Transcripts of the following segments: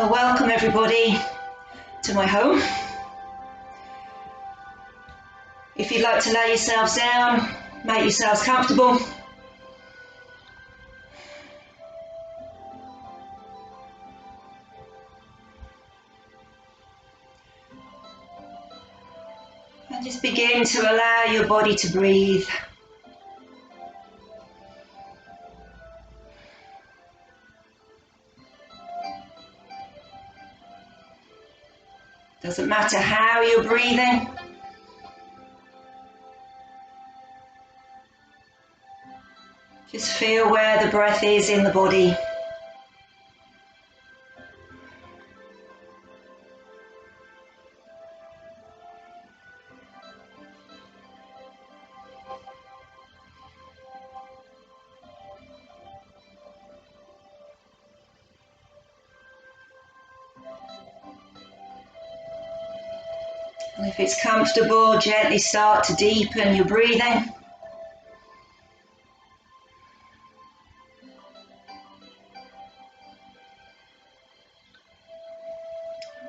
Well, welcome everybody to my home. If you'd like to lay yourselves down, make yourselves comfortable. And just begin to allow your body to breathe. Doesn't matter how you're breathing. Just feel where the breath is in the body. And if it's comfortable, gently start to deepen your breathing.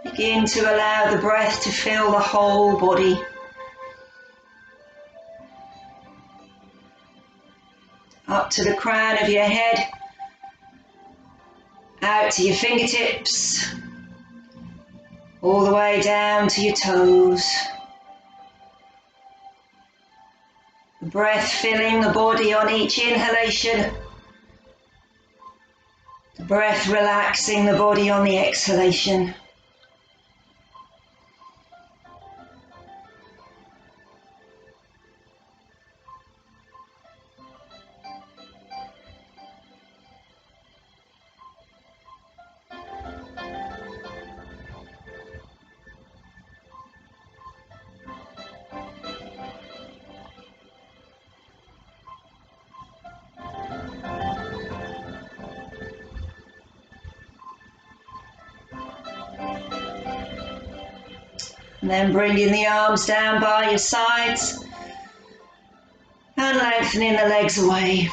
Begin to allow the breath to fill the whole body. Up to the crown of your head, out to your fingertips, all the way down to your toes. The breath filling the body on each inhalation. The breath relaxing the body on the exhalation. And then bringing the arms down by your sides and lengthening the legs away.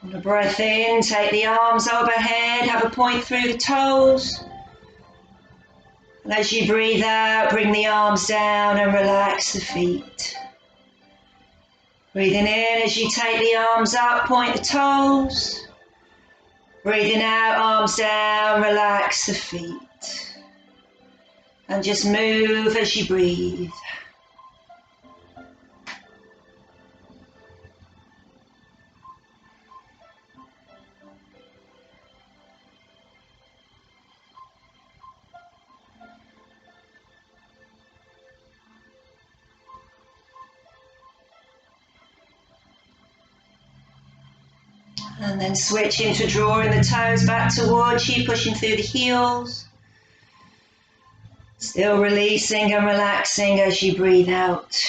On a breath in, take the arms overhead, have a point through the toes. And as you breathe out, bring the arms down and relax the feet. Breathing in as you take the arms up, point the toes. Breathing out, arms down, relax the feet. And just move as you breathe. And then switch into drawing the toes back towards you, pushing through the heels. Still releasing and relaxing as you breathe out.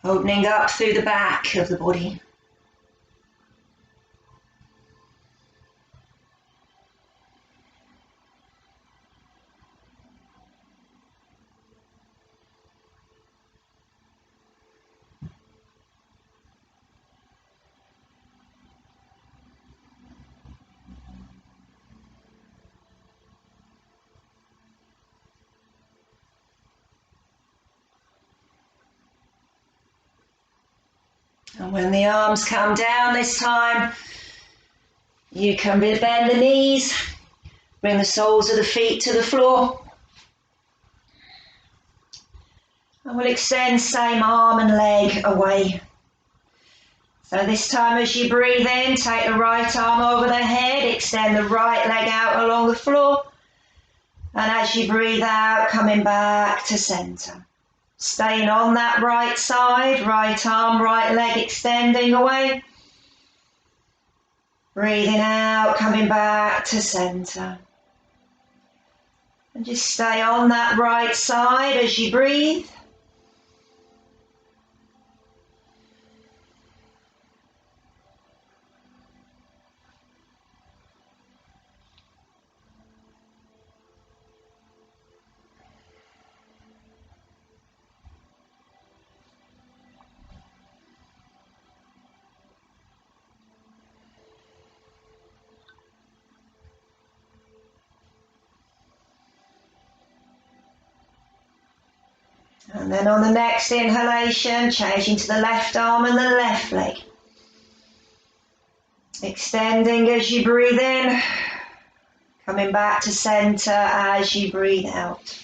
Opening up through the back of the body. And when the arms come down this time, you can bend the knees, bring the soles of the feet to the floor. And we'll extend same arm and leg away. So this time as you breathe in, take the right arm over the head, extend the right leg out along the floor. And as you breathe out, coming back to centre. Staying on that right side, right arm, right leg extending away. Breathing out, coming back to centre. And just stay on that right side as you breathe. And then on the next inhalation, changing to the left arm and the left leg. Extending as you breathe in, coming back to center as you breathe out.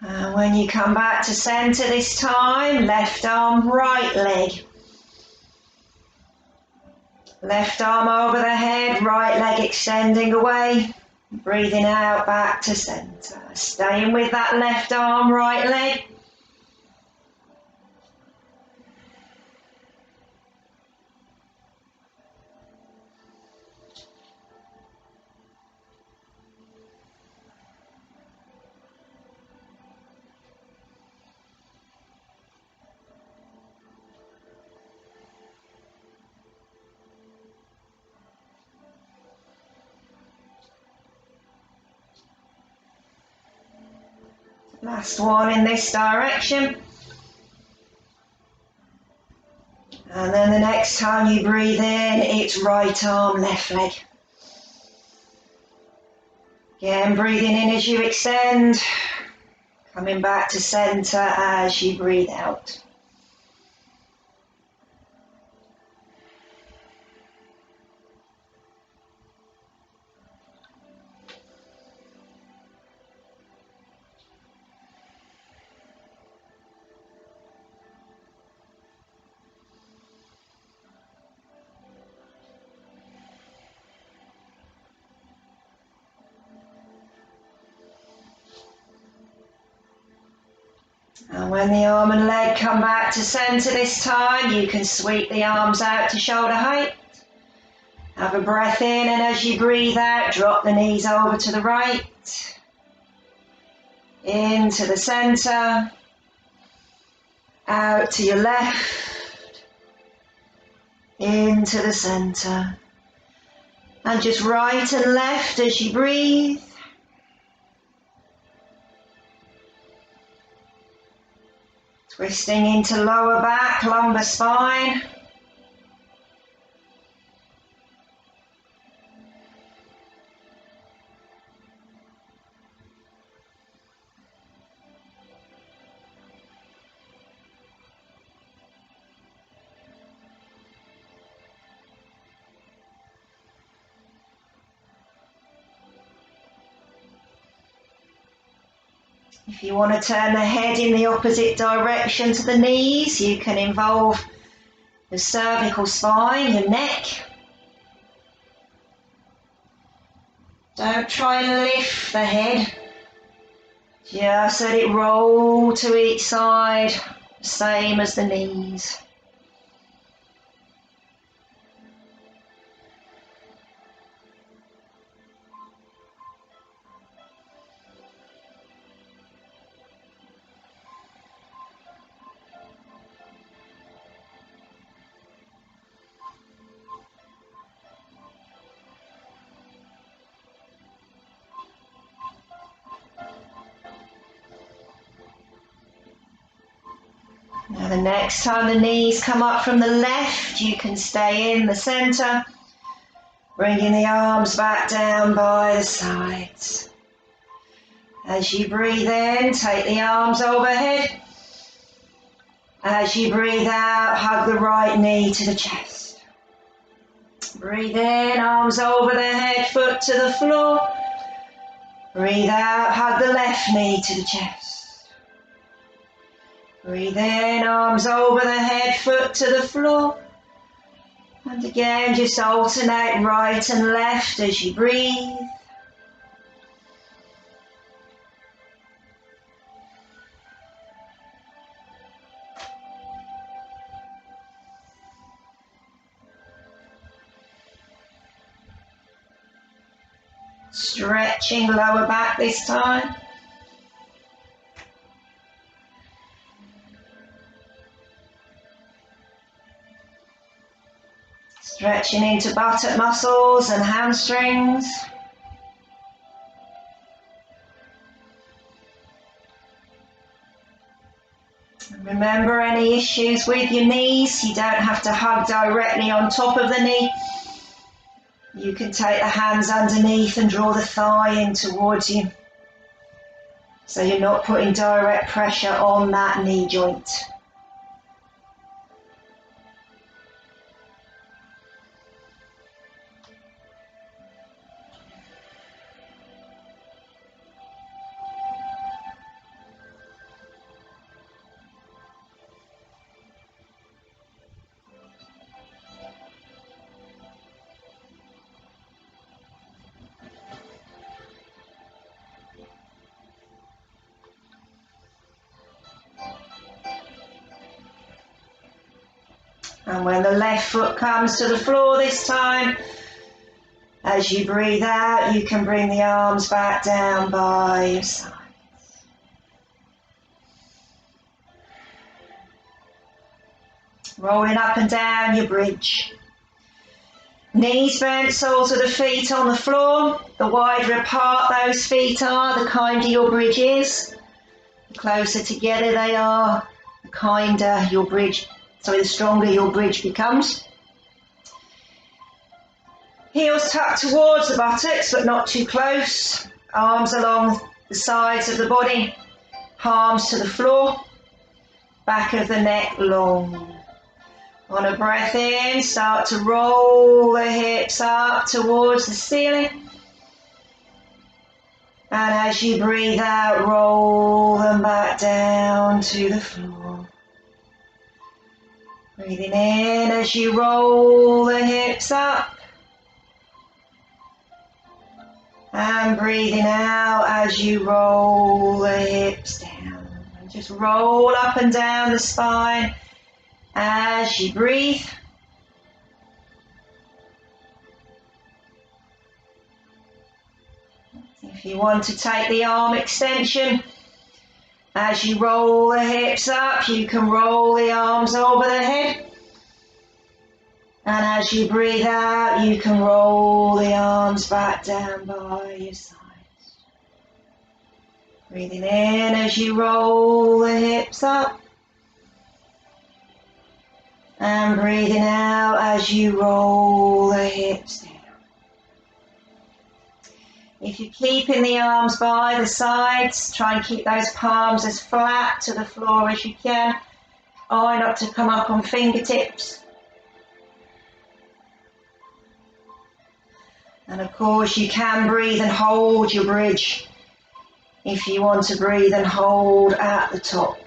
And when you come back to center this time, left arm, right leg. Left arm over the head, right leg extending away. Breathing out back to center. Staying with that left arm, right leg. Last one in this direction. And then the next time you breathe in, it's right arm, left leg. Again, breathing in as you extend, coming back to center as you breathe out. And when the arm and leg come back to center this time, you can sweep the arms out to shoulder height. Have a breath in, and as you breathe out, drop the knees over to the right, into the center, out to your left, into the center. And just right and left as you breathe. Twisting into lower back, lumbar spine. If you want to turn the head in the opposite direction to the knees, you can involve the cervical spine, your neck. Don't try and lift the head. Just let it roll to each side, same as the knees. Now the next time the knees come up from the left, you can stay in the center, bringing the arms back down by the sides. As you breathe in, take the arms overhead. As you breathe out, hug the right knee to the chest. Breathe in, arms over the head, foot to the floor. Breathe out, hug the left knee to the chest. Breathe in, arms over the head, foot to the floor. And again, just alternate right and left as you breathe. Stretching lower back this time. Stretching into buttock muscles and hamstrings. Remember, any issues with your knees, you don't have to hug directly on top of the knee. You can take the hands underneath and draw the thigh in towards you. So you're not putting direct pressure on that knee joint. And when the left foot comes to the floor this time, as you breathe out, you can bring the arms back down by your sides. Rolling up and down your bridge. Knees bent, soles of the feet on the floor. The wider apart those feet are, the kinder your bridge is. The closer together they are, the kinder your bridge, the stronger your bridge becomes. Heels tucked towards the buttocks, but not too close. Arms along the sides of the body, palms to the floor, back of the neck long. On a breath in, start to roll the hips up towards the ceiling. And as you breathe out, roll them back down to the floor. Breathing in as you roll the hips up. And breathing out as you roll the hips down. And just roll up and down the spine as you breathe. If you want to take the arm extension, as you roll the hips up, you can roll the arms over the head. And as you breathe out, you can roll the arms back down by your sides. Breathing in as you roll the hips up. And breathing out as you roll the hips down. If you're keeping the arms by the sides, try and keep those palms as flat to the floor as you can. Eye not to come up on fingertips. And of course you can breathe and hold your bridge if you want to breathe and hold at the top.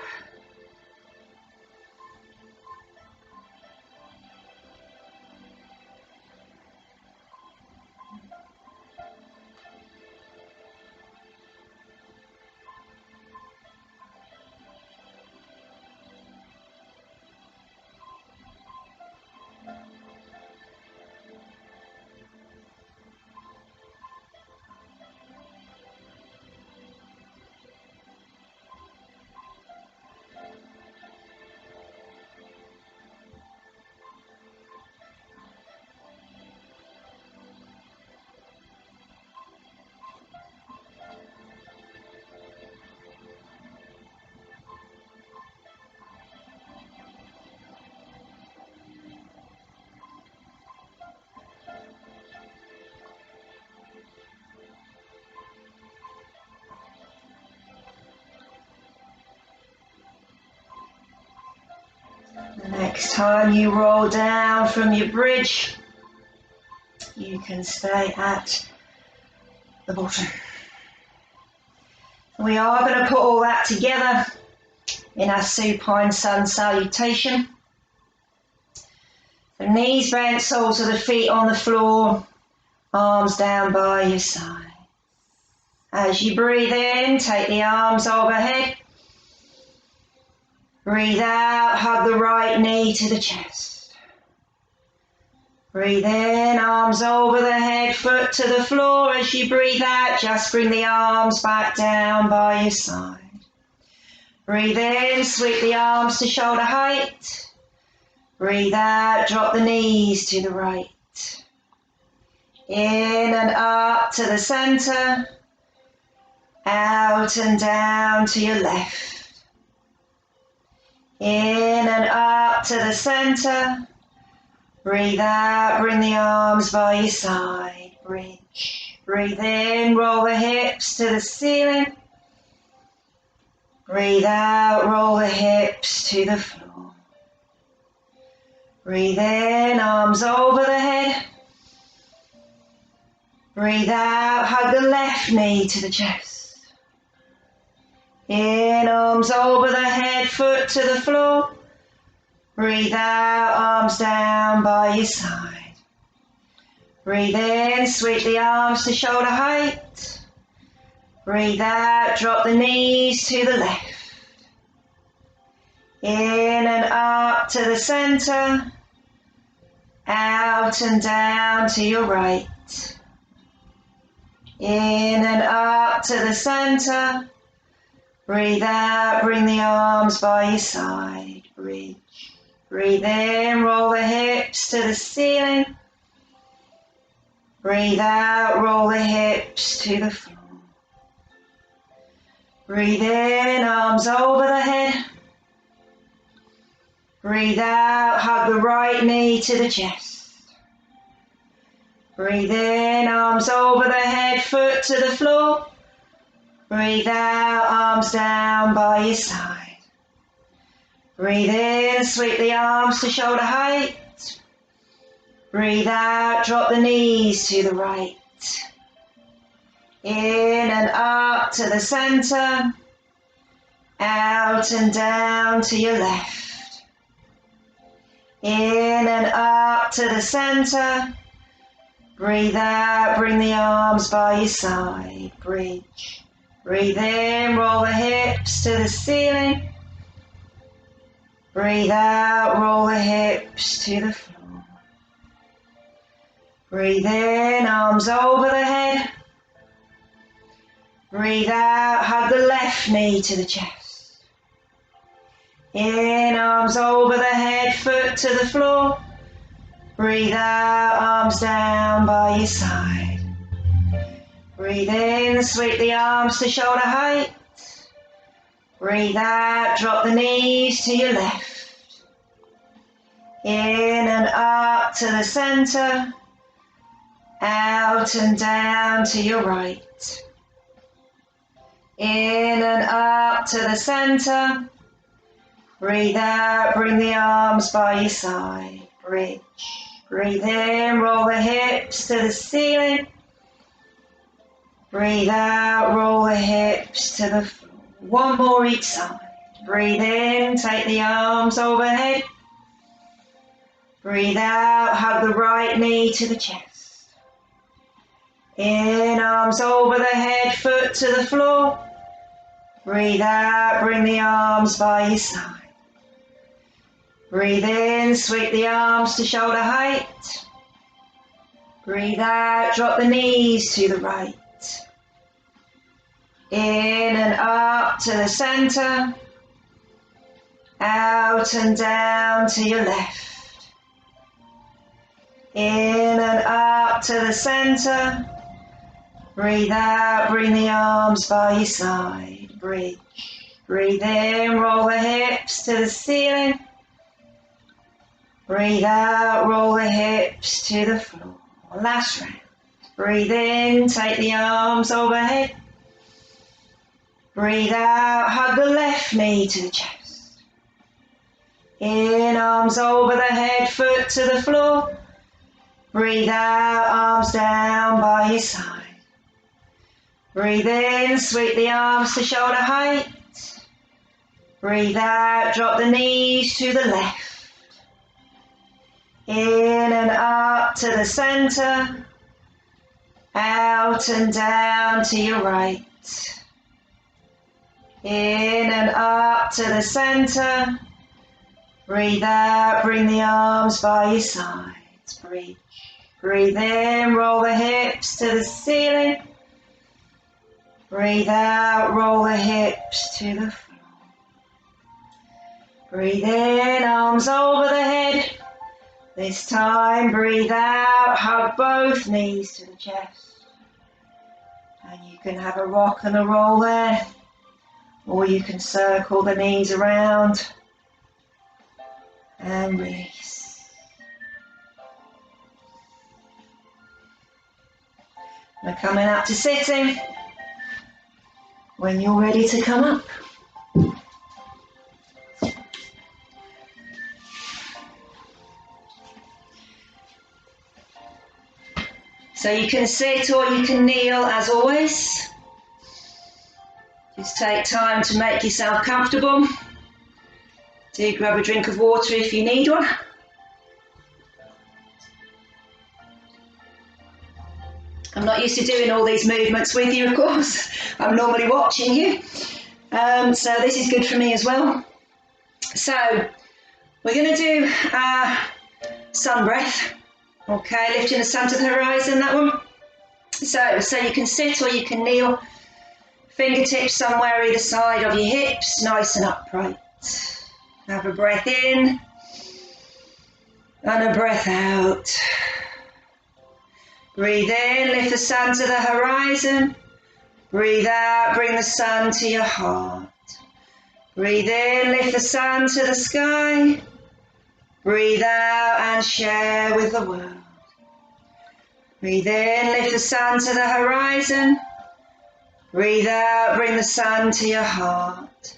The next time you roll down from your bridge, you can stay at the bottom. We are going to put all that together in our supine sun salutation. The knees bent, soles of the feet on the floor, arms down by your side. As you breathe in, take the arms overhead. Breathe out, hug the right knee to the chest. Breathe in, arms over the head, foot to the floor. As you breathe out, just bring the arms back down by your side. Breathe in, sweep the arms to shoulder height. Breathe out, drop the knees to the right. In and up to the center. Out and down to your left. In and up to the center. Breathe out, bring the arms by your side. Bridge. Breathe in, roll the hips to the ceiling. Breathe out, roll the hips to the floor. Breathe in, arms over the head. Breathe out, hug the left knee to the chest. In, arms over the head, foot to the floor. Breathe out, arms down by your side. Breathe in, sweep the arms to shoulder height. Breathe out, drop the knees to the left. In and up to the center. Out and down to your right. In and up to the center. Breathe out, bring the arms by your side. Bridge. Breathe in, roll the hips to the ceiling. Breathe out, roll the hips to the floor. Breathe in, arms over the head. Breathe out, hug the right knee to the chest. Breathe in, arms over the head, foot to the floor. Breathe out, arms down by your side. Breathe in, sweep the arms to shoulder height. Breathe out, drop the knees to the right. In and up to the center. Out and down to your left. In and up to the center. Breathe out, bring the arms by your side. Bridge. Breathe in, roll the hips to the ceiling. Breathe out, roll the hips to the floor. Breathe in, arms over the head. Breathe out, hug the left knee to the chest. In, arms over the head, foot to the floor. Breathe out, arms down by your side. Breathe in, sweep the arms to shoulder height. Breathe out, drop the knees to your left. In and up to the center. Out and down to your right. In and up to the center. Breathe out, bring the arms by your side. Bridge. Breathe in, roll the hips to the ceiling. Breathe out, roll the hips to the floor. One more each side. Breathe in, take the arms overhead. Breathe out, hug the right knee to the chest. In, arms over the head, foot to the floor. Breathe out, bring the arms by your side. Breathe in, sweep the arms to shoulder height. Breathe out, drop the knees to the right. In and up to the center. Out and down to your left. In and up to the center. Breathe out, bring the arms by your side. Bridge. Breathe in, roll the hips to the ceiling. Breathe out, roll the hips to the floor. Last round. Breathe in, take the arms overhead. Breathe out, hug the left knee to the chest. In, arms over the head, foot to the floor. Breathe out, arms down by your side. Breathe in, sweep the arms to shoulder height. Breathe out, drop the knees to the left. In and up to the center. Out and down to your right. In and up to the center. Breathe out, bring the arms by your sides. Bridge. Breathe in, roll the hips to the ceiling. Breathe out, roll the hips to the floor. Breathe in, arms over the head. This time, breathe out, hug both knees to the chest. And you can have a rock and a roll there, or you can circle the knees around and release. We're coming up to sitting. When you're ready to come up. So you can sit or you can kneel as always. Just take time to make yourself comfortable. Do grab a drink of water if you need one. I'm not used to doing all these movements with you, of course. I'm normally watching you. So this is good for me as well. So we're going to do sun breath. Okay, lifting the sun to the horizon, that one. So you can sit or you can kneel. Fingertips somewhere either side of your hips, nice and upright. Have a breath in and a breath out. Breathe in, lift the sun to the horizon. Breathe out, bring the sun to your heart. Breathe in, lift the sun to the sky. Breathe out and share with the world. Breathe in, lift the sun to the horizon. Breathe out, bring the sun to your heart.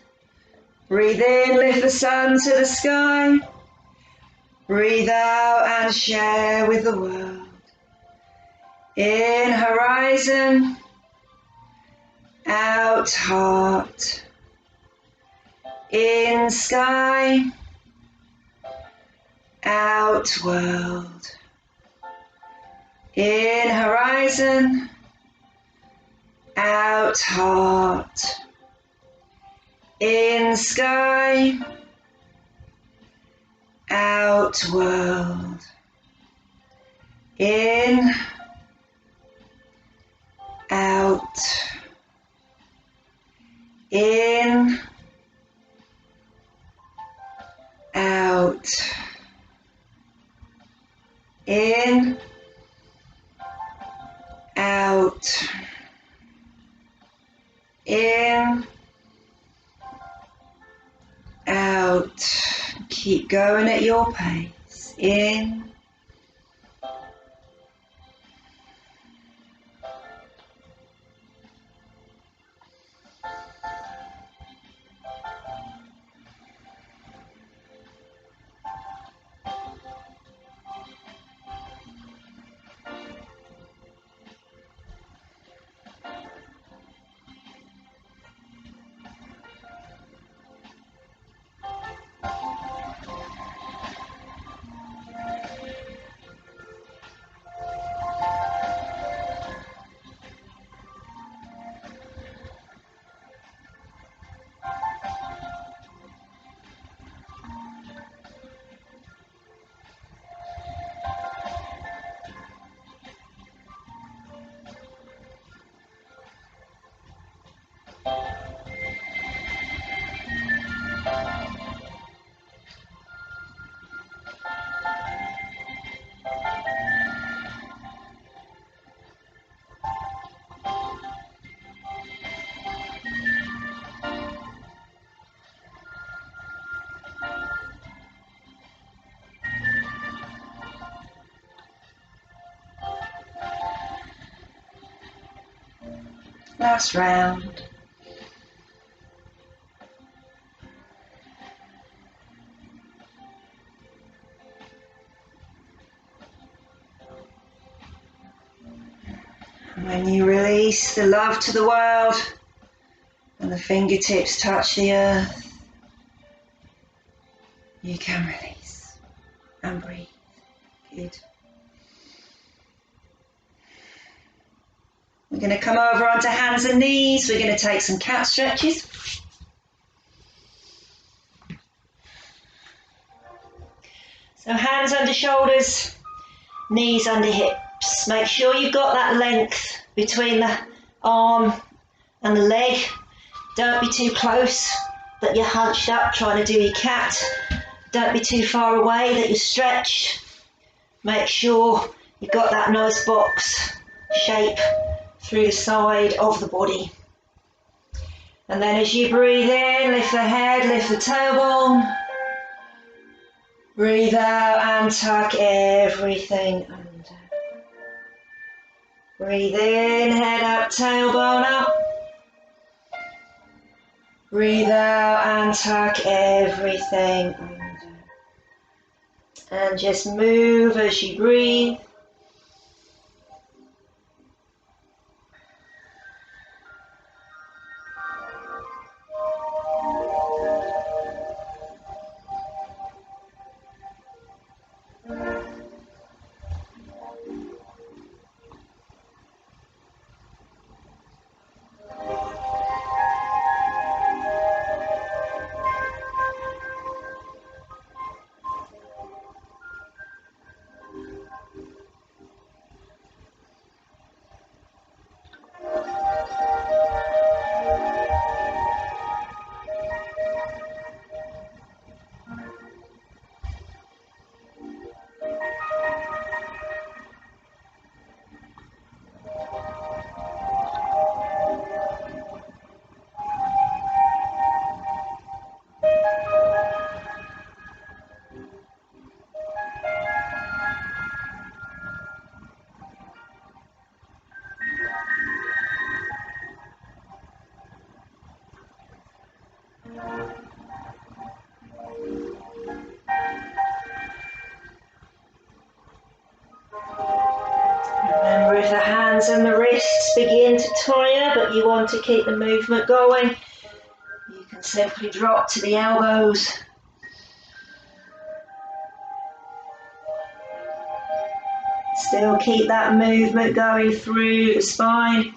Breathe in, lift the sun to the sky. Breathe out and share with the world. In horizon, out heart. In sky, out world. In horizon, out heart. In sky, out world. In, out. In, out. In, out. In, out. Keep going at your pace. In, last round. When you release the love to the world and the fingertips touch the earth, you can release and breathe. Good. We're going to come over onto hands and knees. We're going to take some cat stretches. So hands under shoulders, knees under hips. Make sure you've got that length between the arm and the leg. Don't be too close. that you're hunched up trying to do your cat. Don't be too far away, that you're stretched. Make sure you've got that nice box shape through the side of the body. And then as you breathe in, lift the head, lift the tailbone. Breathe out and tuck everything under. Breathe in, head up, tailbone up. Breathe out and tuck everything under. And just move as you breathe. Remember, if the hands and the wrists begin to tire, but you want to keep the movement going, you can simply drop to the elbows. Still keep that movement going through the spine.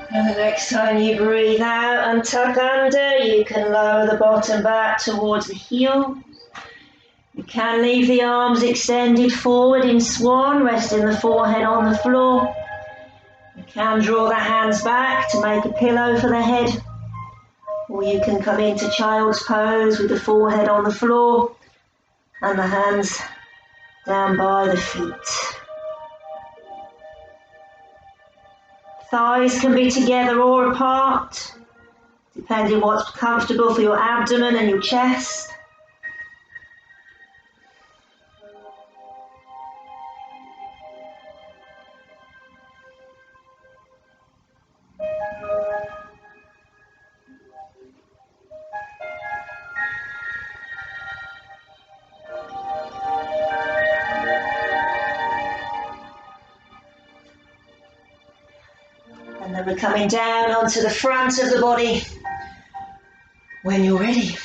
And the next time you breathe out and tuck under, you can lower the bottom back towards the heel. You can leave the arms extended forward in swan, resting the forehead on the floor. You can draw the hands back to make a pillow for the head, or you can come into child's pose with the forehead on the floor and the hands down by the feet. Thighs can be together or apart, depending what's comfortable for your abdomen and your chest. And then we're coming down onto the front of the body. when you're ready.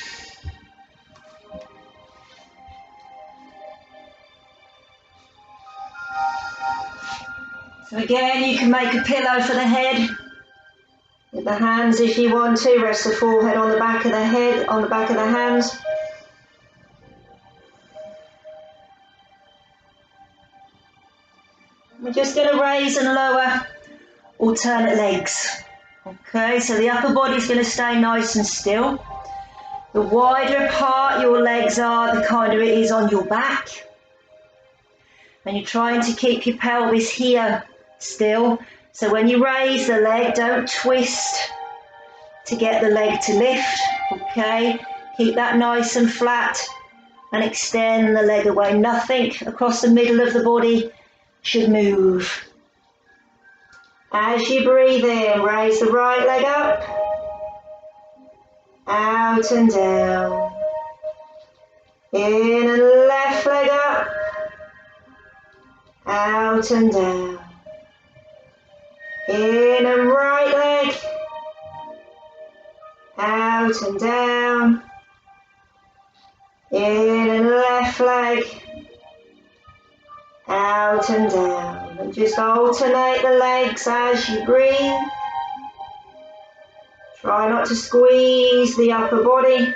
So again, you can make a pillow for the head with the hands if you want to. Rest the forehead on the back of the head, on the back of the hands. We're just going to raise and lower alternate legs. Okay, so the upper body's going to stay nice and still. The wider apart your legs are, the kinder it is on your back. And you're trying to keep your pelvis here still. So when you raise the leg, don't twist to get the leg to lift. Okay, keep that nice and flat and extend the leg away. Nothing across the middle of the body should move. As you breathe in, raise the right leg up, out and down. In and left leg up, out and down. In and right leg, out and down. In and left leg, out and down. And just alternate the legs as you breathe. Try not to squeeze the upper body.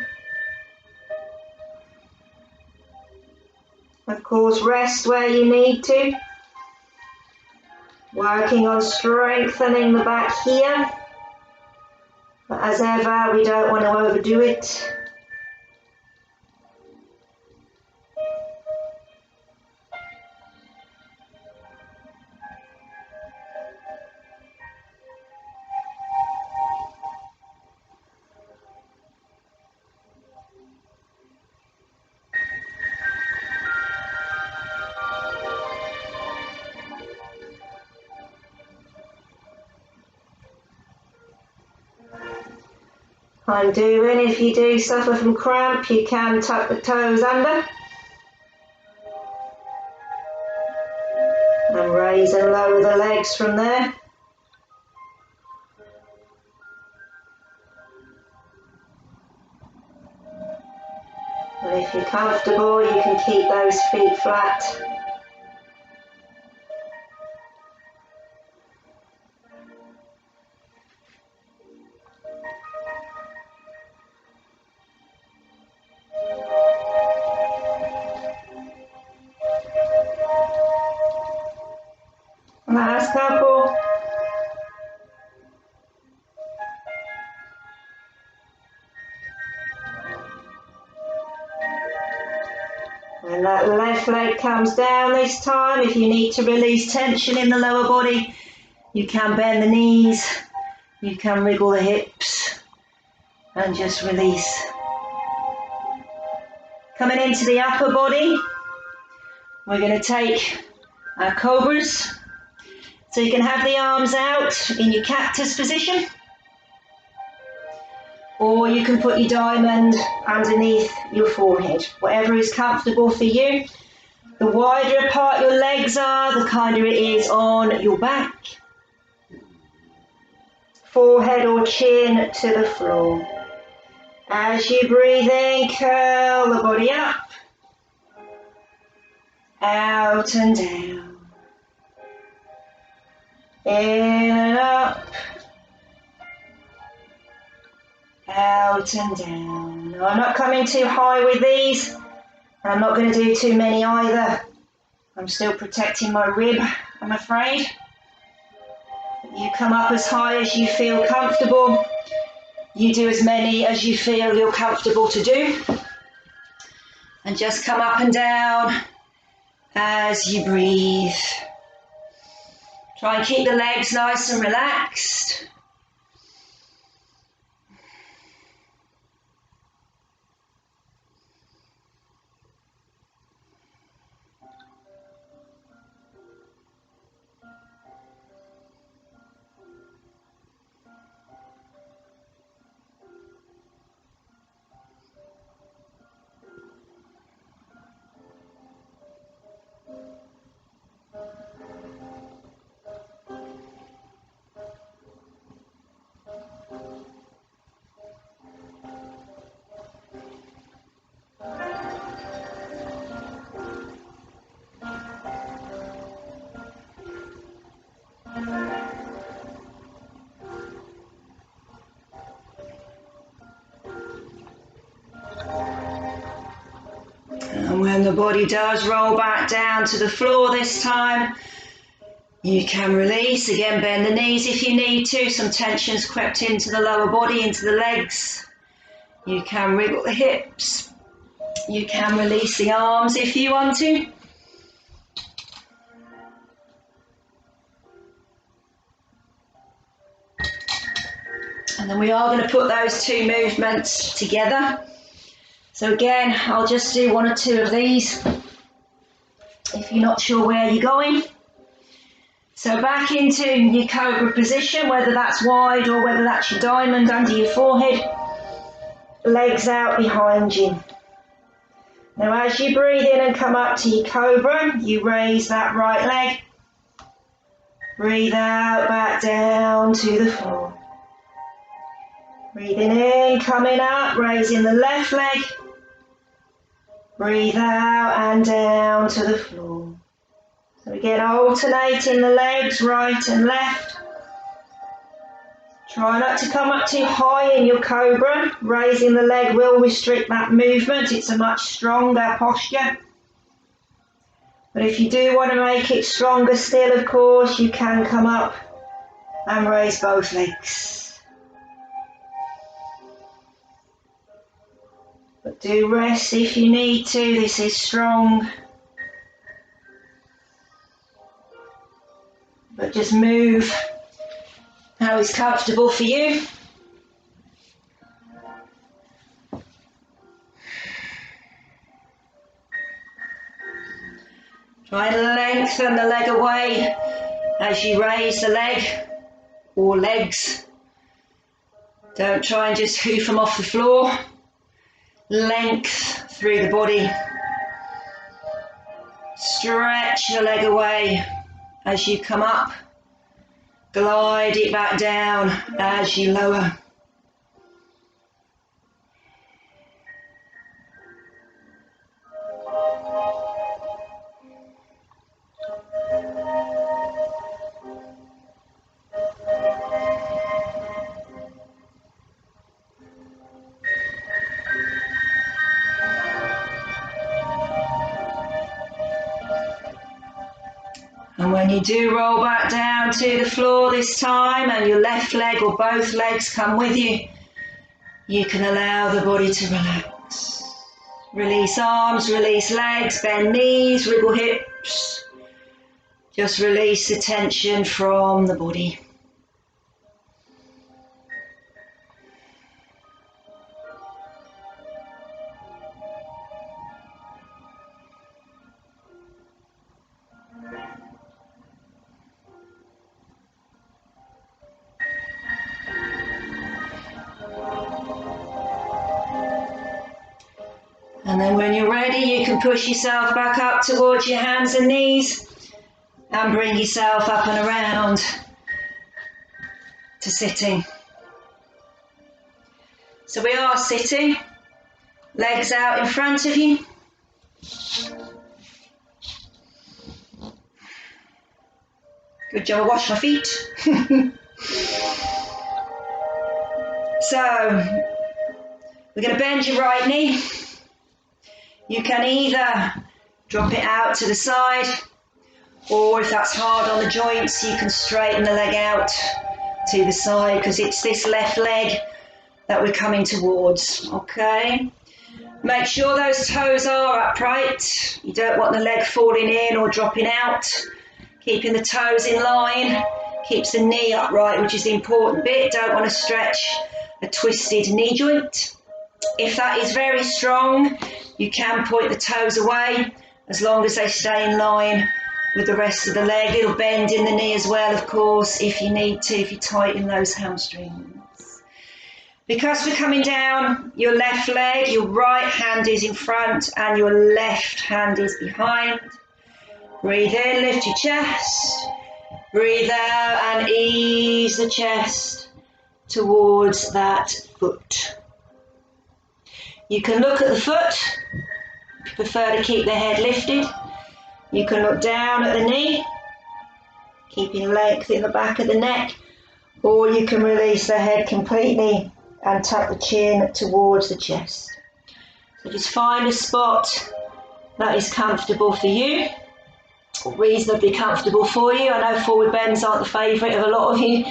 Of course, rest where you need to. Working on strengthening the back here. But as ever, we don't want to overdo it. I'm doing, if you do suffer from cramp, you can tuck the toes under. And raise and lower the legs from there. And if you're comfortable, you can keep those feet flat. Last couple. And that left leg comes down this time. If you need to release tension in the lower body, you can bend the knees, you can wriggle the hips and just release. Coming into the upper body, we're going to take our cobras. So you can have the arms out in your cactus position, or you can put your diamond underneath your forehead, whatever is comfortable for you. The wider apart your legs are, the kinder it is on your back. Forehead or chin to the floor. As you breathe in, curl the body up, out and down. In and up, out and down. Now, I'm not coming too high with these, and I'm not going to do too many either. I'm still protecting my rib, I'm afraid. You come up as high as you feel comfortable. You do as many as you feel you're comfortable to do. And just come up and down as you breathe. Try and keep the legs nice and relaxed. body does roll back down to the floor this time, you can release. Again, bend the knees if you need to. Some tension's crept into the lower body, into the legs. You can wriggle the hips. You can release the arms if you want to. And then we are going to put those two movements together. So again, I'll just do one or two of these if you're not sure where you're going. So back into your cobra position, whether that's wide or whether that's your diamond under your forehead. Legs out behind you. Now as you breathe in and come up to your cobra, you raise that right leg. Breathe out, back down to the floor. Breathing in, coming up, raising the left leg. Breathe out and down to the floor. So again, alternating the legs, right and left. Try not to come up too high in your cobra. Raising the leg will restrict that movement. It's a much stronger posture. But if you do want to make it stronger still, of course, you can come up and raise both legs. But do rest if you need to. This is strong. But just move how is comfortable for you. Try to lengthen the leg away as you raise the leg or legs. Don't try and just hoof them off the floor. Length through the body. Stretch the leg away as you come up. Glide it back down as you lower. And when you do roll back down to the floor this time and your left leg or both legs come with you, you can allow the body to relax. Release arms, release legs, bend knees, wriggle hips. Just release the tension from the body. And then when you're ready, you can push yourself back up towards your hands and knees and bring yourself up and around to sitting. So we are sitting, legs out in front of you. Good job, I washed my feet. So we're going to bend your right knee. You can either drop it out to the side, or if that's hard on the joints, you can straighten the leg out to the side, because it's this left leg that we're coming towards, okay? Make sure those toes are upright. You don't want the leg falling in or dropping out. Keeping the toes in line keeps the knee upright, which is the important bit. Don't want to stretch a twisted knee joint. If that is very strong, you can point the toes away as long as they stay in line with the rest of the leg. Little bend in the knee as well, of course, if you need to, if you tighten those hamstrings. Because we're coming down, your left leg, your right hand is in front and your left hand is behind. Breathe in, lift your chest. Breathe out and ease the chest towards that foot. You can look at the foot, if you prefer to keep the head lifted. You can look down at the knee, keeping length in the back of the neck, or you can release the head completely and tuck the chin towards the chest. So just find a spot that is comfortable for you, reasonably comfortable for you. I know forward bends aren't the favourite of a lot of you.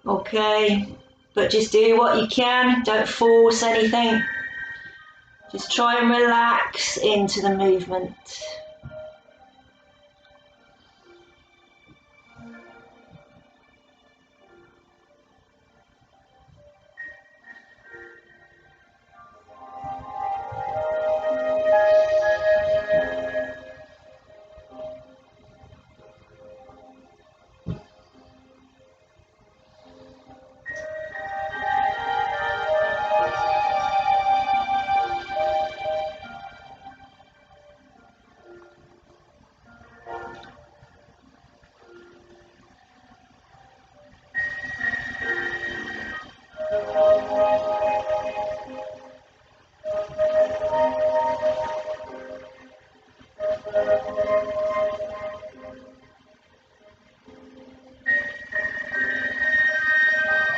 Okay, but just do what you can, don't force anything. Just try and relax into the movement.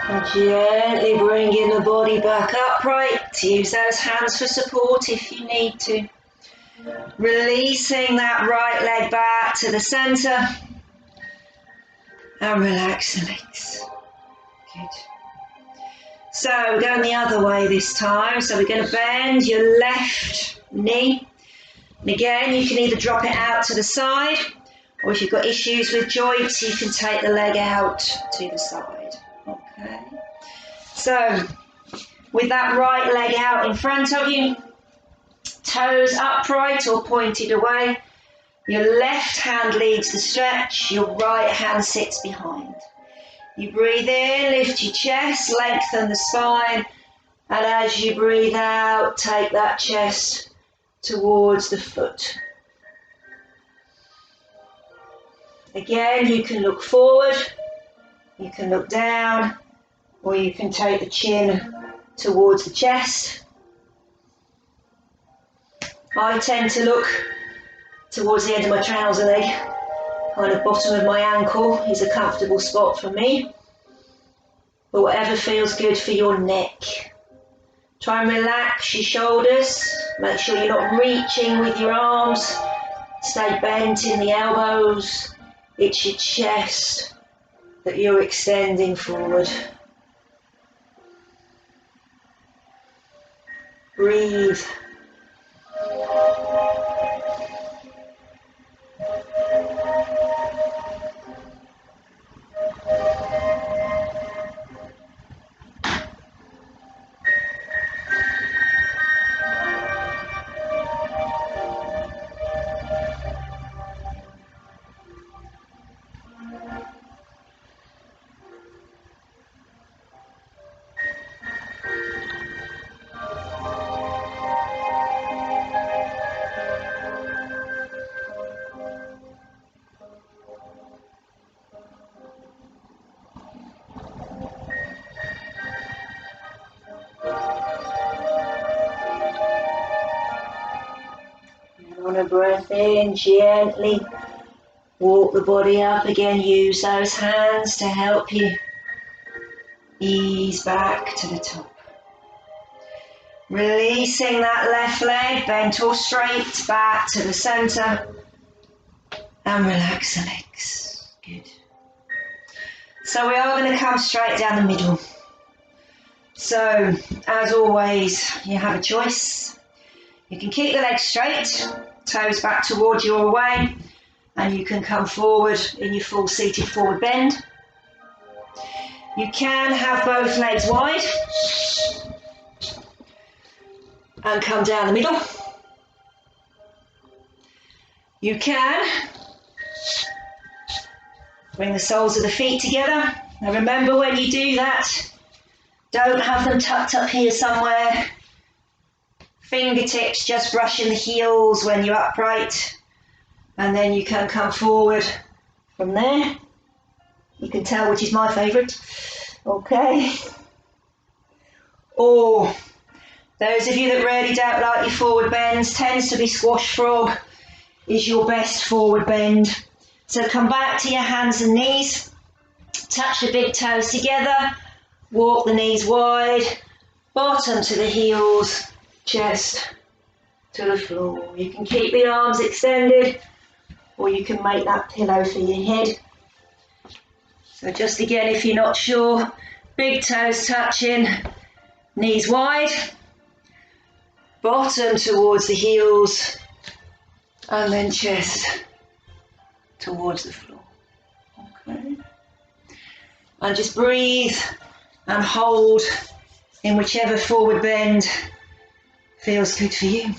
And gently bringing the body back upright. Use those hands for support if you need to. Releasing that right leg back to the centre. And relax the legs. Good. So we're going the other way this time. So we're going to bend your left knee. And again, you can either drop it out to the side, or if you've got issues with joints, you can take the leg out to the side. Okay. So with that right leg out in front of you, toes upright or pointed away, your left hand leads the stretch, your right hand sits behind. You breathe in, lift your chest, lengthen the spine, and as you breathe out, take that chest towards the foot. Again, you can look forward, you can look down, or you can take the chin towards the chest. I tend to look towards the end of my trouser leg, kind of bottom of my ankle is a comfortable spot for me, but whatever feels good for your neck. Try and relax your shoulders, make sure you're not reaching with your arms, stay bent in the elbows, it's your chest that you're extending forward. Breathe. On a breath in, gently walk the body up again. Use those hands to help you ease back to the top. Releasing that left leg, bent or straight, back to the centre. And relax the legs. Good. So we are going to come straight down the middle. So, as always, you have a choice. You can keep the legs straight, toes back towards you or away, and you can come forward in your full seated forward bend. You can have both legs wide and come down the middle. You can bring the soles of the feet together. Now remember, when you do that, don't have them tucked up here somewhere. Fingertips just brushing the heels when you're upright, and then you can come forward from there. You can tell which is my favourite. Okay. Or those of you that really don't like your forward bends, tends to be squash frog is your best forward bend. So come back to your hands and knees, touch the big toes together, walk the knees wide, bottom to the heels, chest to the floor. You can keep the arms extended, or you can make that pillow for your head. So just again, if you're not sure, big toes touching, knees wide, bottom towards the heels, and then chest towards the floor. Okay. And just breathe and hold in whichever forward bend feels good for you.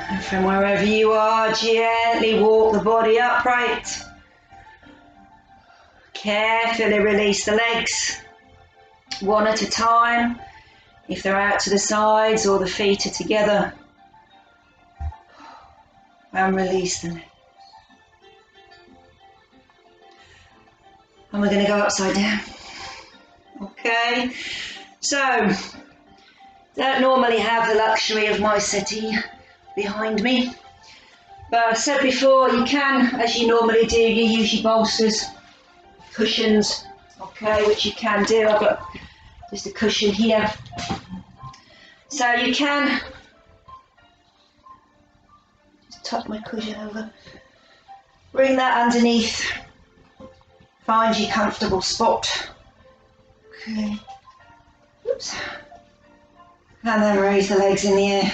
And from wherever you are, gently walk the body upright. Carefully release the legs, one at a time. If they're out to the sides or the feet are together. And release the legs. And we're going to go upside down. Okay, so don't normally have the luxury of my settee behind me, but I said before, you can, as you normally do, you use your bolsters, cushions, okay, which you can do. I've got just a cushion here, so you can just tuck my cushion over, bring that underneath, find your comfortable spot, okay, oops, and then raise the legs in the air.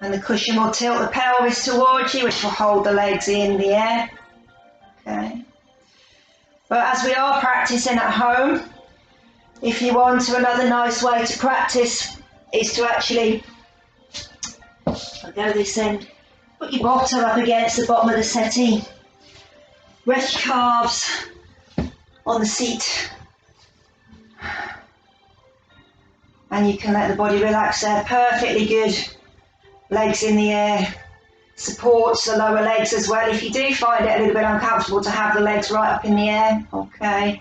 And the cushion will tilt the pelvis towards you, which will hold the legs in the air. Okay. But as we are practicing at home, if you want to, another nice way to practice is to actually, I'll go this end, put your bottom up against the bottom of the settee. Rest your calves on the seat. And you can let the body relax there. Perfectly good. Legs in the air, supports the lower legs as well. If you do find it a little bit uncomfortable to have the legs right up in the air, okay,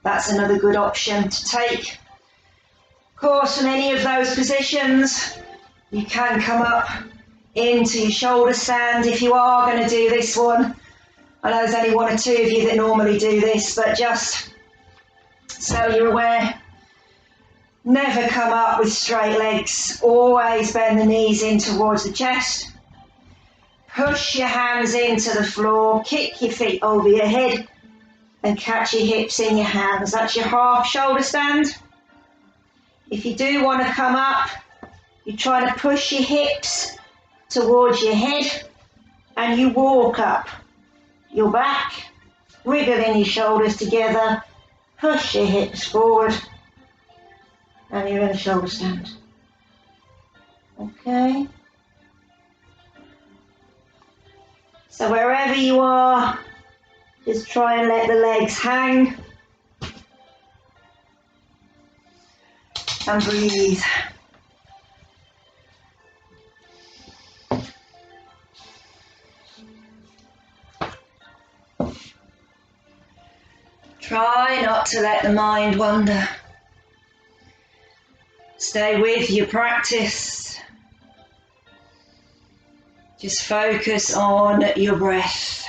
that's another good option to take. Of course, in any of those positions, you can come up into your shoulder stand if you are going to do this one. I know there's only one or two of you that normally do this, but just so you're aware, never come up with straight legs. Always bend the knees in towards the chest. Push your hands into the floor. Kick your feet over your head and catch your hips in your hands. That's your half shoulder stand. If you do want to come up, you try to push your hips towards your head and you walk up your back, wriggling your shoulders together, push your hips forward, and you're in a shoulder stand. Okay. So wherever you are, just try and let the legs hang. And breathe. Try not to let the mind wander. Stay with your practice. Just focus on your breath.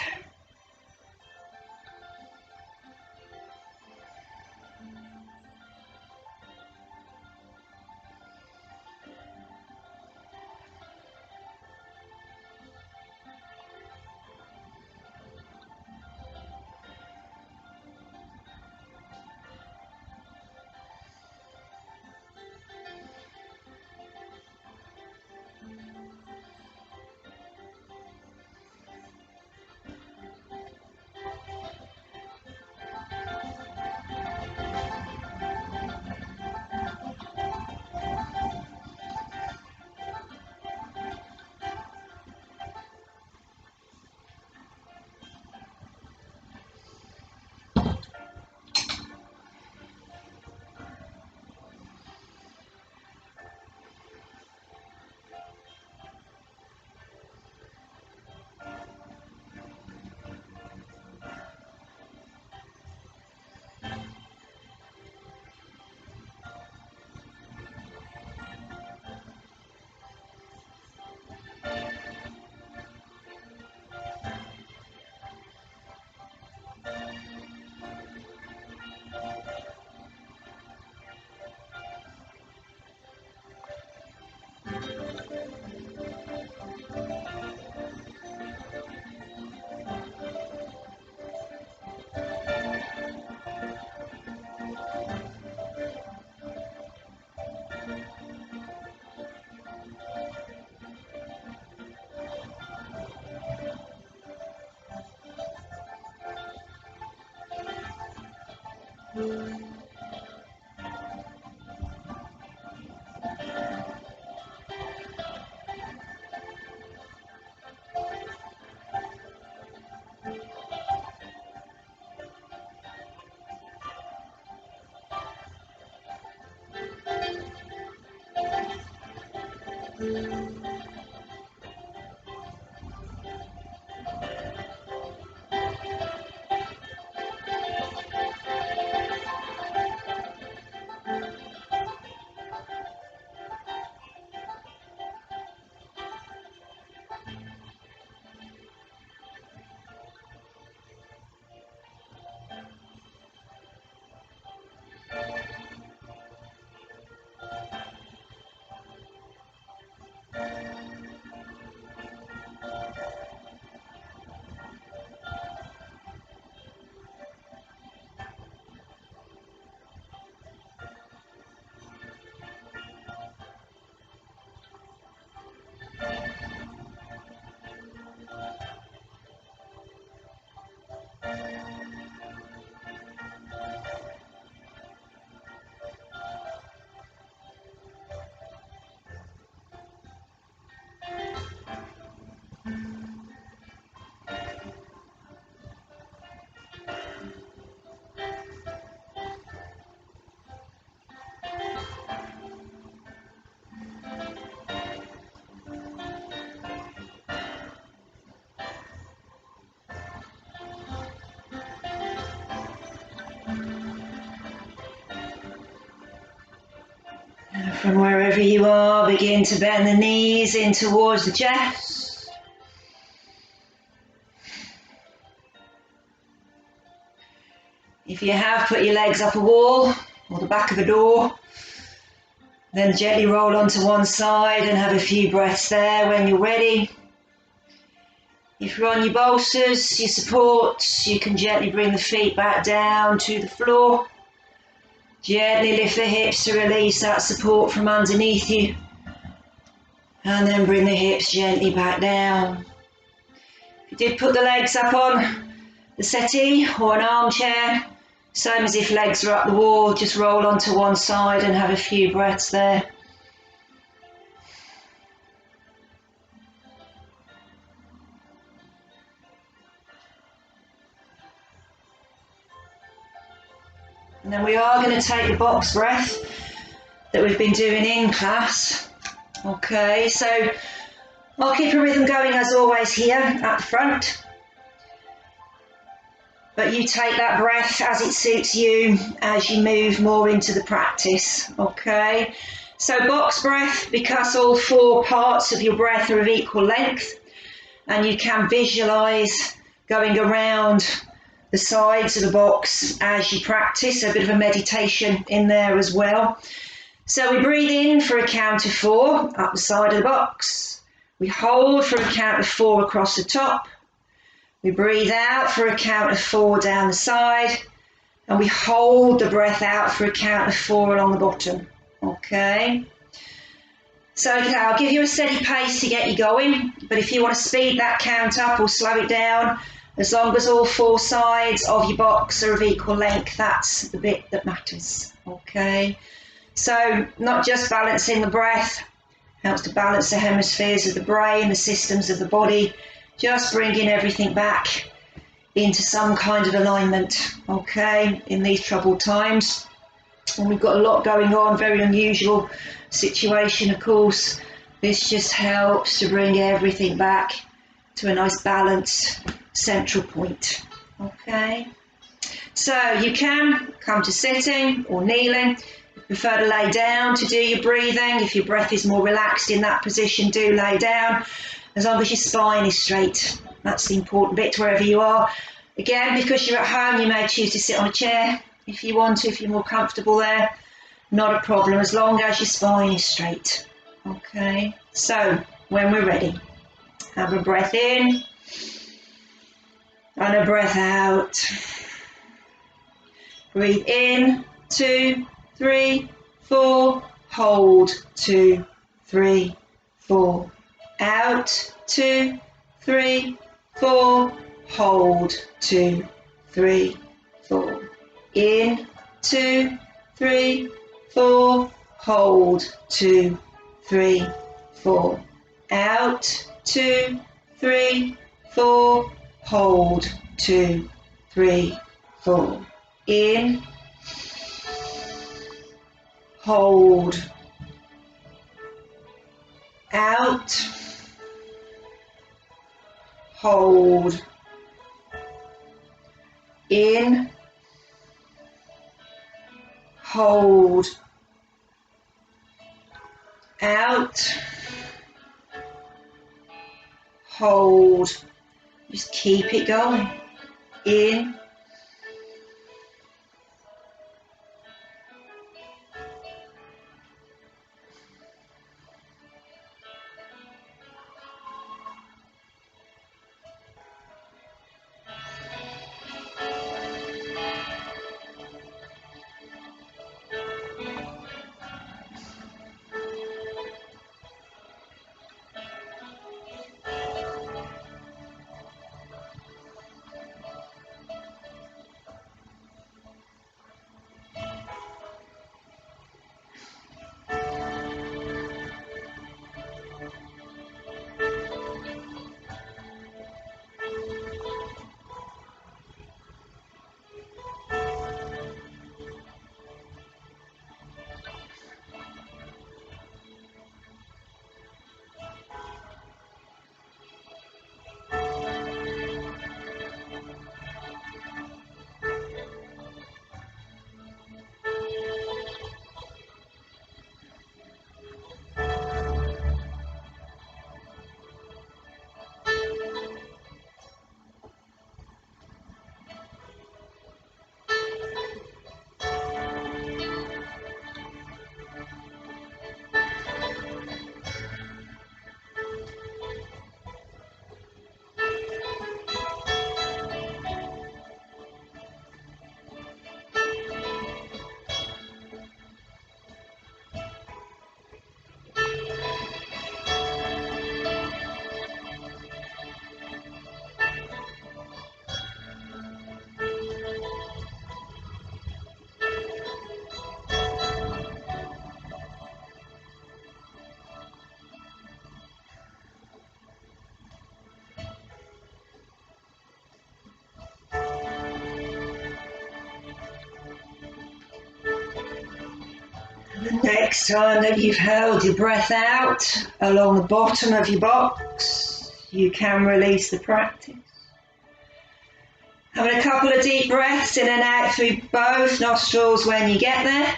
From wherever you are, begin to bend the knees in towards the chest. If you have put your legs up a wall or the back of a door, then gently roll onto one side and have a few breaths there when you're ready. If you're on your bolsters, your supports, you can gently bring the feet back down to the floor. Gently lift the hips to release that support from underneath you. And then bring the hips gently back down. If you did put the legs up on the settee or an armchair, same as if legs are up the wall, just roll onto one side and have a few breaths there. And then we are going to take the box breath that we've been doing in class. Okay, so I'll keep a rhythm going as always here at the front. But you take that breath as it suits you as you move more into the practice. Okay, so box breath, because all four parts of your breath are of equal length, and you can visualize going around the sides of the box as you practice, a bit of a meditation in there as well. So we breathe in for a count of 4 up the side of the box. We hold for a count of 4 across the top. We breathe out for a count of 4 down the side, and we hold the breath out for a count of 4 along the bottom. Okay. So I'll give you a steady pace to get you going, but if you want to speed that count up or slow it down, as long as all 4 sides of your box are of equal length, that's the bit that matters. Okay. So not just balancing the breath, helps to balance the hemispheres of the brain, the systems of the body, just bringing everything back into some kind of alignment, okay, in these troubled times. And we've got a lot going on, very unusual situation, of course. This just helps to bring everything back to a nice balanced central point, okay. So you can come to sitting or kneeling. If you prefer to lay down to do your breathing, if your breath is more relaxed in that position, do lay down, as long as your spine is straight. That's the important bit wherever you are. Again, because you're at home, you may choose to sit on a chair if you want to, if you're more comfortable there. Not a problem, as long as your spine is straight. Okay, so when we're ready, have a breath in and a breath out. Breathe in, 2, 3, 4, hold, 2, 3, 4. Out, 2, 3, 4, hold, 2, 3, 4. In, 2, 3, 4. Hold. 2, 3, 4. Out. 2, 3, 4. Hold. 2, 3, 4. In. Hold. Out. Hold. In. Hold. Out. Hold. Just keep it going. In. The next time that you've held your breath out along the bottom of your box, you can release the practice. Having a couple of deep breaths in and out through both nostrils when you get there.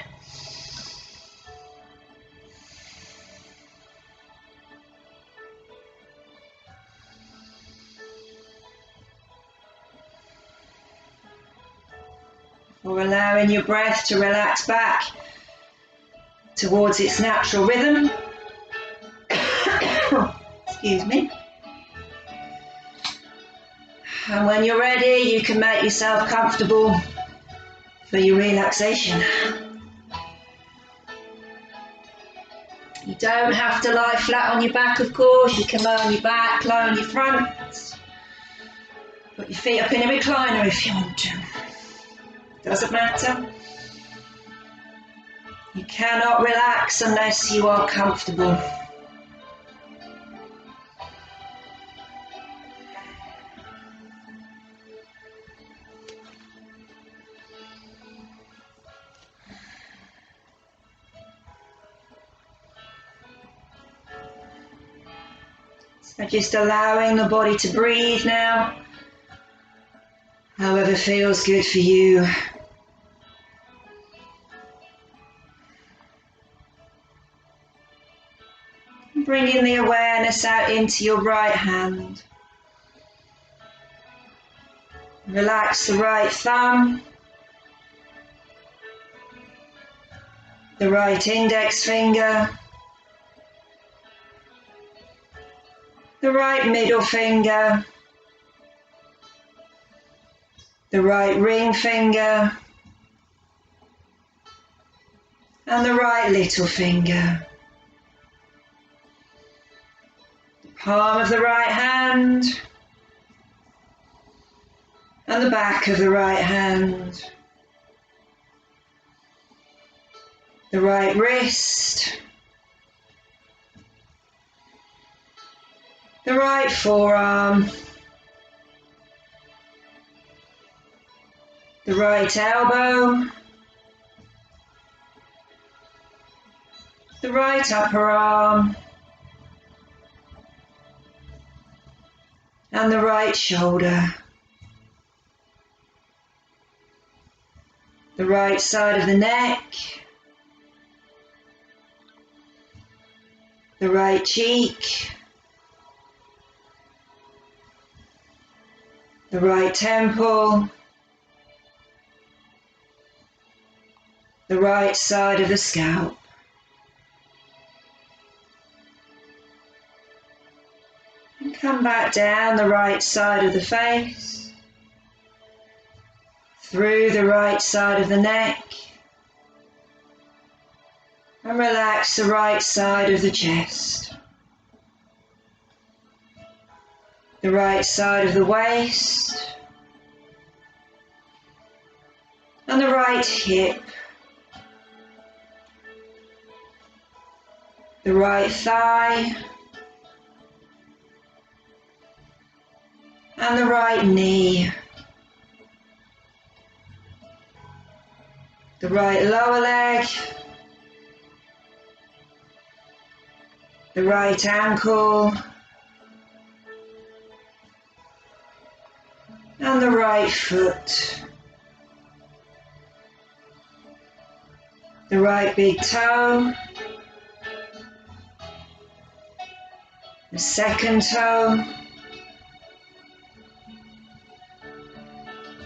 Or allowing your breath to relax back towards its natural rhythm. Excuse me. And when you're ready, you can make yourself comfortable for your relaxation. You don't have to lie flat on your back, of course. You can lie on your back, lie on your front. Put your feet up in a recliner if you want to. Doesn't matter. You cannot relax unless you are comfortable. So just allowing the body to breathe now, however feels good for you. Bringing the awareness out into your right hand. Relax the right thumb, the right index finger, the right middle finger, the right ring finger, and the right little finger. The palm of the right hand, and the back of the right hand. the right wrist, the right forearm, the right elbow, the right upper arm, and the right shoulder, the right side of the neck, the right cheek, the right temple, the right side of the scalp. And come back down the right side of the face, through the right side of the neck, and relax the right side of the chest, the right side of the waist, and the right hip, the right thigh, and the right knee, the right lower leg, the right ankle, and the right foot, the right big toe, the second toe,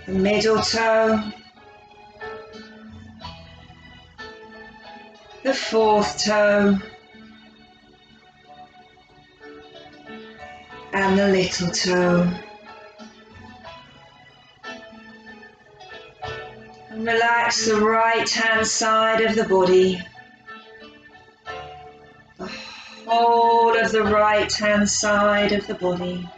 the middle toe, the fourth toe, and the little toe. And relax the right hand side of the body, the whole of the right hand side of the body.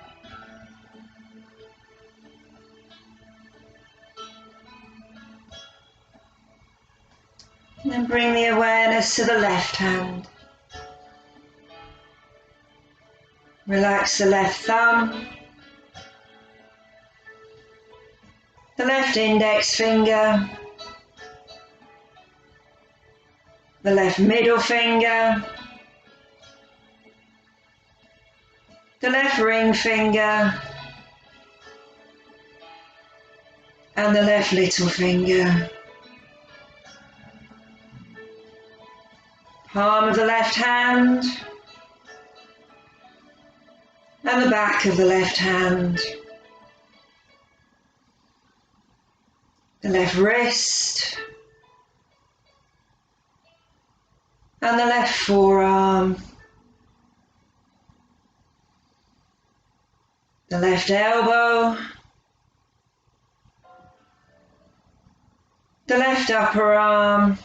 And then bring the awareness to the left hand. Relax the left thumb, the left index finger, the left middle finger, the left ring finger, and the left little finger. Palm of the left hand, and the back of the left hand, the left wrist, and the left forearm, the left elbow, the left upper arm,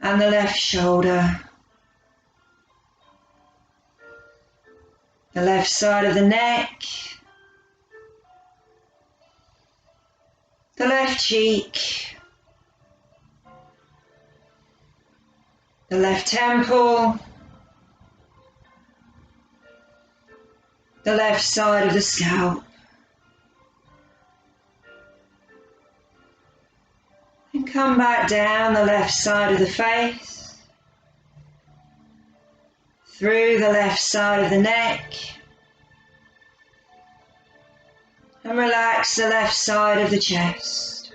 and the left shoulder, the left side of the neck, the left cheek, the left temple, the left side of the scalp. And come back down the left side of the face, through the left side of the neck, and relax the left side of the chest,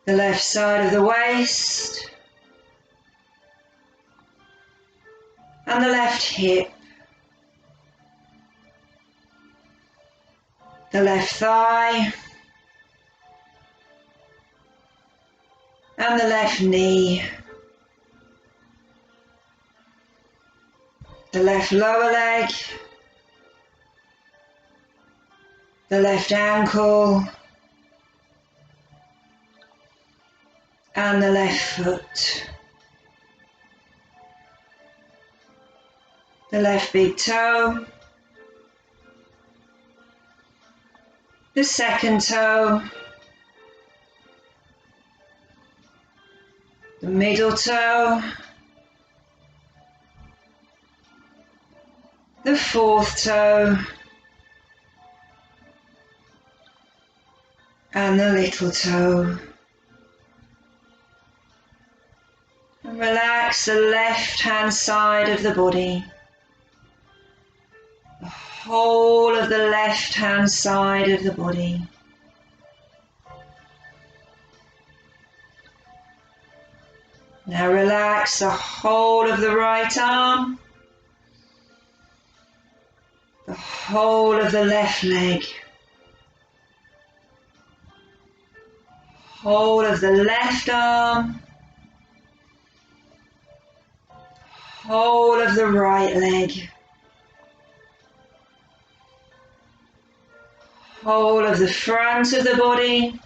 the left side of the waist, and the left hip, the left thigh, and the left knee, the left lower leg, the left ankle, and the left foot, the left big toe, the second toe, the middle toe, the fourth toe, and the little toe. And relax the left hand side of the body, the whole of the left hand side of the body. Now relax the whole of the right arm, the whole of the left leg, whole of the left arm, whole of the right leg, whole of the front of the body,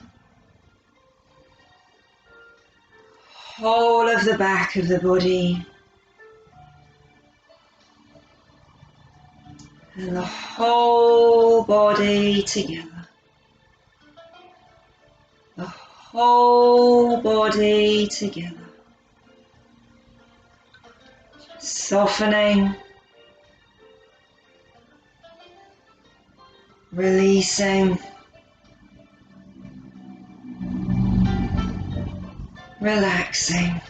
whole of the back of the body, and the whole body together. The whole body together. Softening, releasing, relaxing.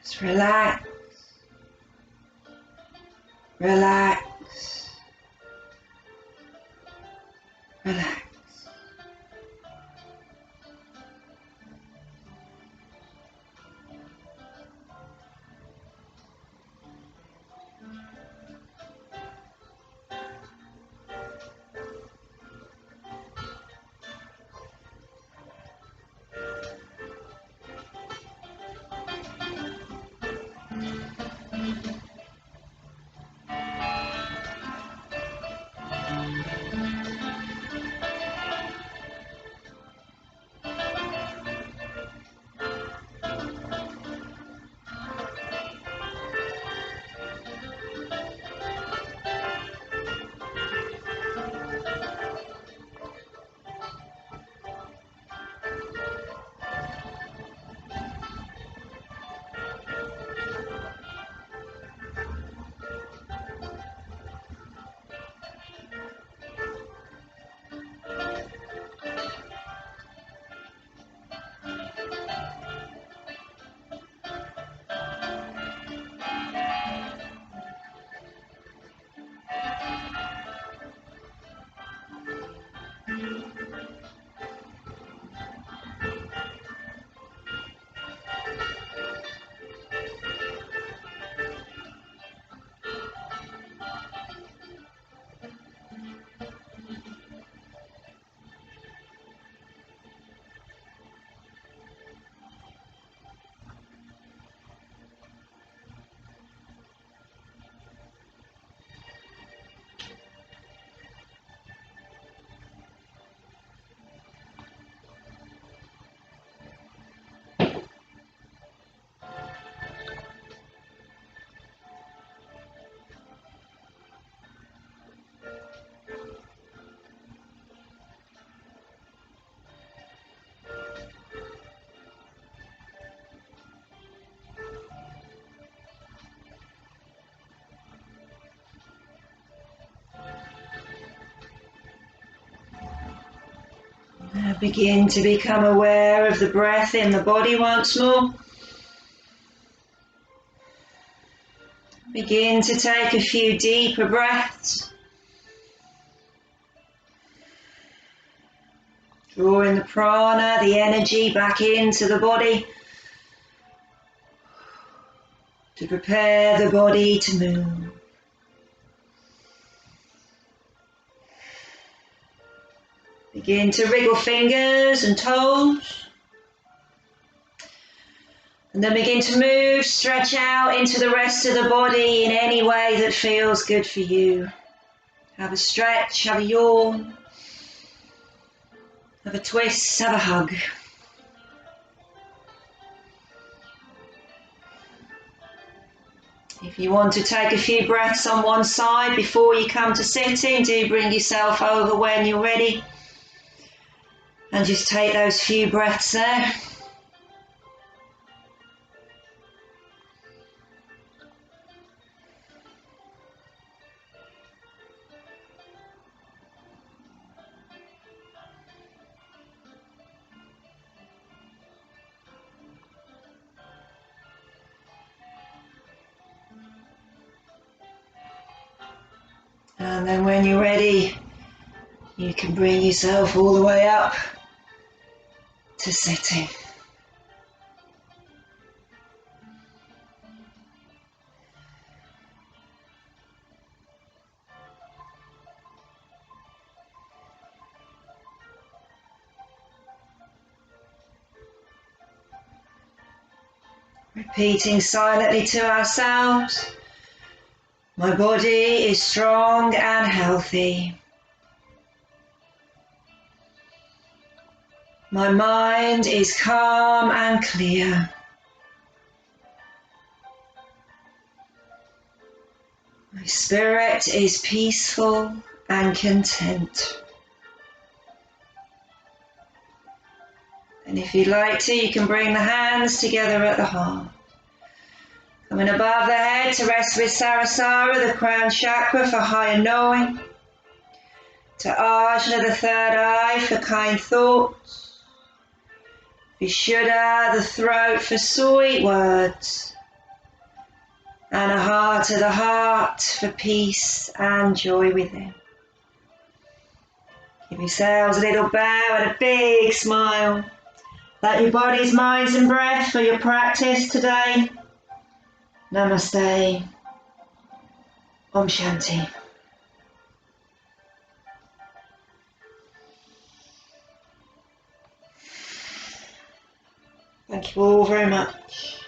Just relax, relax, relax. Now begin to become aware of the breath in the body once more. Begin to take a few deeper breaths. Drawing the prana, the energy, back into the body to prepare the body to move. Begin to wriggle fingers and toes. And then begin to move, stretch out into the rest of the body in any way that feels good for you. Have a stretch, have a yawn, have a twist, have a hug. If If you want to take a few breaths on one side before you come to sitting, do bring yourself over when you're ready. And just take those few breaths there. And then when you're ready, you can bring yourself all the way up to sitting. Repeating silently to ourselves, my body is strong and healthy. My mind is calm and clear. My spirit is peaceful and content. And if you'd like to, you can bring the hands together at the heart. Coming above the head to rest with Sarasara, the crown chakra, for higher knowing. To Ajna, the third eye, for kind thoughts. Vishuddha, the throat, for sweet words. And a heart to the heart for peace and joy within. Give yourselves a little bow and a big smile. Thank your bodies, minds and breath for your practice today. Namaste. Om Shanti. Thank you all very much.